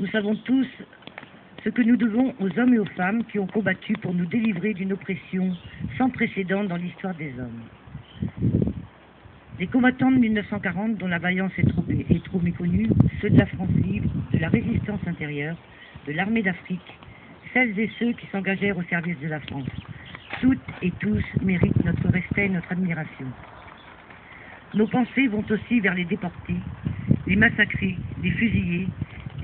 Nous savons tous ce que nous devons aux hommes et aux femmes qui ont combattu pour nous délivrer d'une oppression sans précédent dans l'histoire des hommes. Les combattants de 1940 dont la vaillance est trop méconnue, ceux de la France libre, de la résistance intérieure, de l'armée d'Afrique, celles et ceux qui s'engagèrent au service de la France. Toutes et tous méritent notre respect et notre admiration. Nos pensées vont aussi vers les déportés, les massacrés, les fusillés,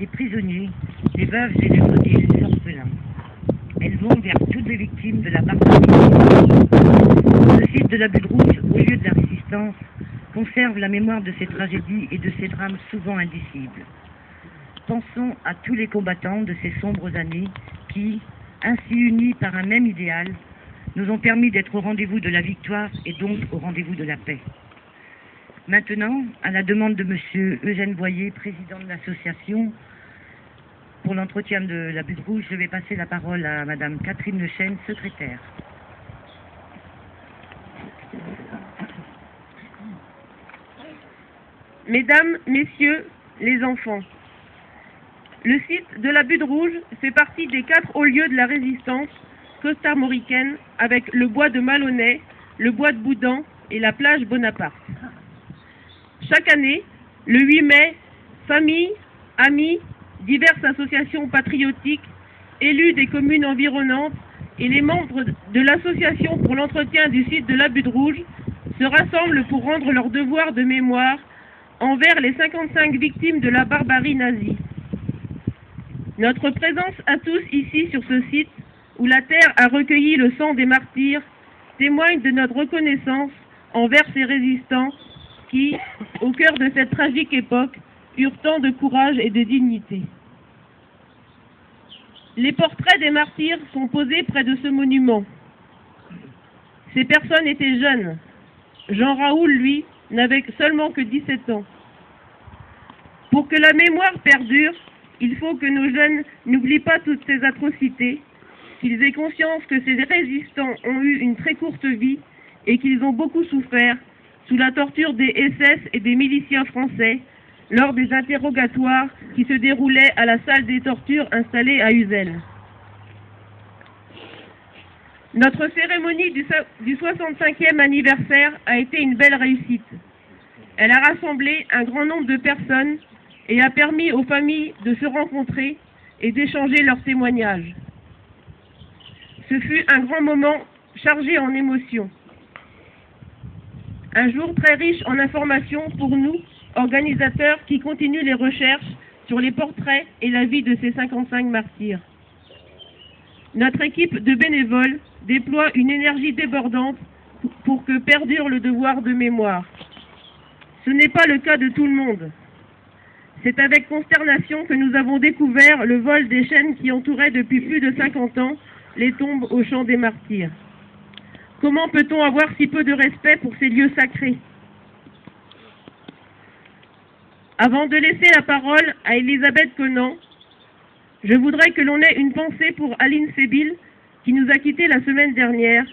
les prisonniers, les veuves et les orphelins. Elles vont vers toutes les victimes de la barbarie. Le site de la Butte Rouge, au lieu de la résistance, conserve la mémoire de ces tragédies et de ces drames souvent indicibles. Pensons à tous les combattants de ces sombres années qui, ainsi unis par un même idéal, nous ont permis d'être au rendez-vous de la victoire et donc au rendez-vous de la paix. Maintenant, à la demande de M. Eugène Boyer, président de l'association, pour l'entretien de la Butte Rouge, je vais passer la parole à Mme Catherine Lechêne, secrétaire. Mesdames, Messieurs, les enfants, le site de la Butte Rouge fait partie des 4 hauts lieux de la résistance costarmoricaine avec le bois de Malonnet, le bois de Boudan et la plage Bonaparte. Chaque année, le 8 mai, familles, amis, diverses associations patriotiques, élus des communes environnantes et les membres de l'association pour l'entretien du site de la Butte Rouge se rassemblent pour rendre leur devoir de mémoire envers les 55 victimes de la barbarie nazie. Notre présence à tous ici sur ce site, où la terre a recueilli le sang des martyrs, témoigne de notre reconnaissance envers ces résistants qui, au cœur de cette tragique époque, eurent tant de courage et de dignité. Les portraits des martyrs sont posés près de ce monument. Ces personnes étaient jeunes. Jean Raoul, lui, n'avait seulement que 17 ans. Pour que la mémoire perdure, il faut que nos jeunes n'oublient pas toutes ces atrocités, qu'ils aient conscience que ces résistants ont eu une très courte vie et qu'ils ont beaucoup souffert sous la torture des SS et des miliciens français lors des interrogatoires qui se déroulaient à la salle des tortures installée à Uzel. Notre cérémonie du 65e anniversaire a été une belle réussite. Elle a rassemblé un grand nombre de personnes et a permis aux familles de se rencontrer et d'échanger leurs témoignages. Ce fut un grand moment chargé en émotions. Un jour très riche en informations pour nous, organisateurs qui continuent les recherches sur les portraits et la vie de ces 55 martyrs. Notre équipe de bénévoles déploie une énergie débordante pour que perdure le devoir de mémoire. Ce n'est pas le cas de tout le monde. C'est avec consternation que nous avons découvert le vol des chaînes qui entouraient depuis plus de 50 ans les tombes au champ des martyrs. Comment peut-on avoir si peu de respect pour ces lieux sacrés? Avant de laisser la parole à Elisabeth Conan, je voudrais que l'on ait une pensée pour Aline Sébil, qui nous a quittés la semaine dernière,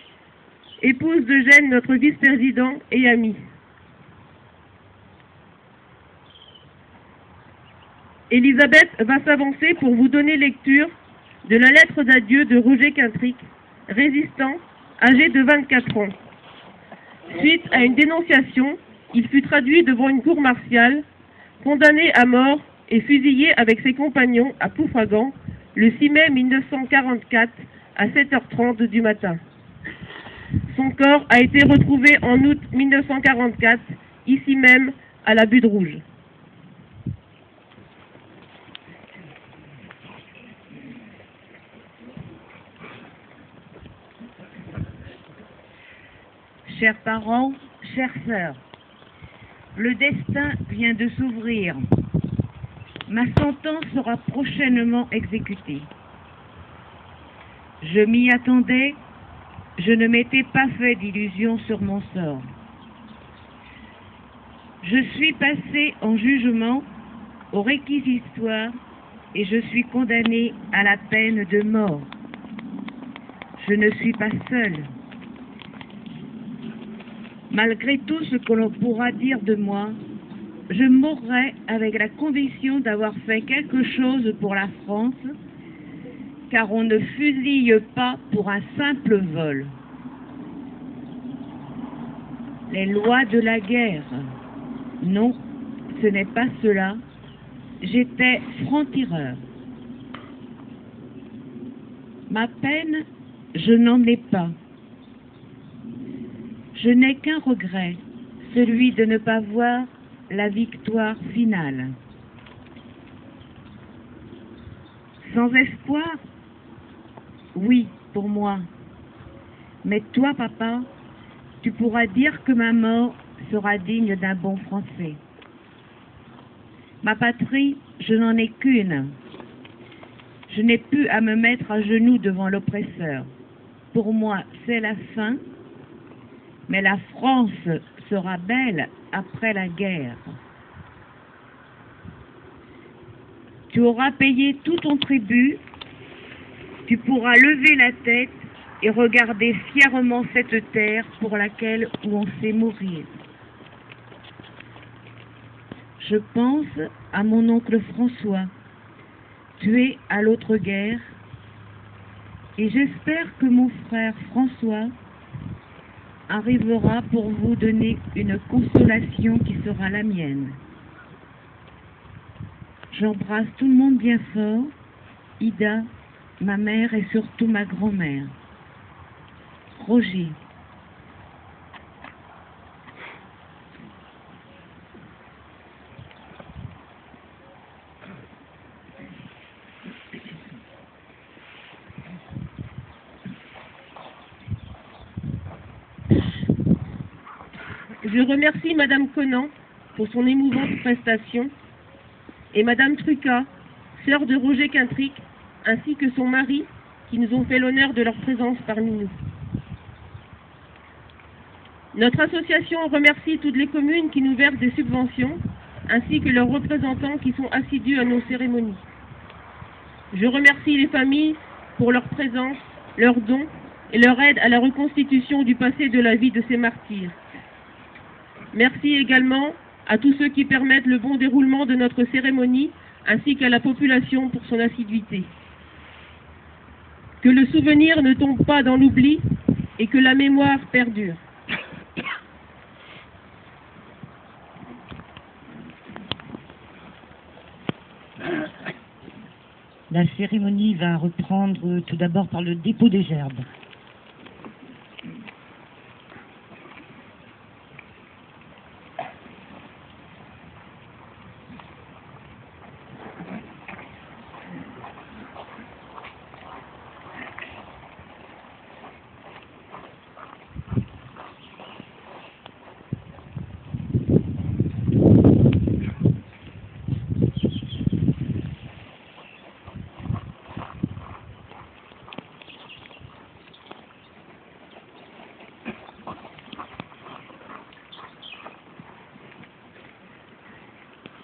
épouse d'Eugène, notre vice-président et ami. Elisabeth va s'avancer pour vous donner lecture de la lettre d'adieu de Roger Quintric, résistant, âgé de 24 ans. Suite à une dénonciation, il fut traduit devant une cour martiale, condamné à mort et fusillé avec ses compagnons à Ploufragan le 6 mai 1944 à 7h30 du matin. Son corps a été retrouvé en août 1944, ici même, à la Butte Rouge. Chers parents, chères sœurs, le destin vient de s'ouvrir. Ma sentence sera prochainement exécutée. Je m'y attendais, je ne m'étais pas fait d'illusions sur mon sort. Je suis passé en jugement au réquisitoire et je suis condamné à la peine de mort. Je ne suis pas seul. Malgré tout ce que l'on pourra dire de moi, je mourrai avec la conviction d'avoir fait quelque chose pour la France, car on ne fusille pas pour un simple vol. Les lois de la guerre, non, ce n'est pas cela. J'étais franc-tireur. Ma peine, je n'en ai pas. Je n'ai qu'un regret, celui de ne pas voir la victoire finale. Sans espoir? Oui, pour moi. Mais toi, papa, tu pourras dire que ma mort sera digne d'un bon Français. Ma patrie, je n'en ai qu'une. Je n'ai plus à me mettre à genoux devant l'oppresseur. Pour moi, c'est la fin, mais la France sera belle après la guerre. Tu auras payé tout ton tribut, tu pourras lever la tête et regarder fièrement cette terre pour laquelle on sait mourir. Je pense à mon oncle François, tué à l'autre guerre, et j'espère que mon frère François arrivera pour vous donner une consolation qui sera la mienne. J'embrasse tout le monde bien fort, Ida, ma mère et surtout ma grand-mère. Roger. Je remercie Madame Conan pour son émouvante prestation et Madame Truca, sœur de Roger Quintric, ainsi que son mari, qui nous ont fait l'honneur de leur présence parmi nous. Notre association remercie toutes les communes qui nous versent des subventions, ainsi que leurs représentants qui sont assidus à nos cérémonies. Je remercie les familles pour leur présence, leurs dons et leur aide à la reconstitution du passé de la vie de ces martyrs. Merci également à tous ceux qui permettent le bon déroulement de notre cérémonie, ainsi qu'à la population pour son assiduité. Que le souvenir ne tombe pas dans l'oubli et que la mémoire perdure. La cérémonie va reprendre tout d'abord par le dépôt des gerbes.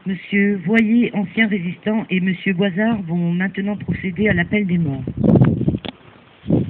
Monsieur Voyer, ancien résistant, et Monsieur Boisard vont maintenant procéder à l'appel des morts.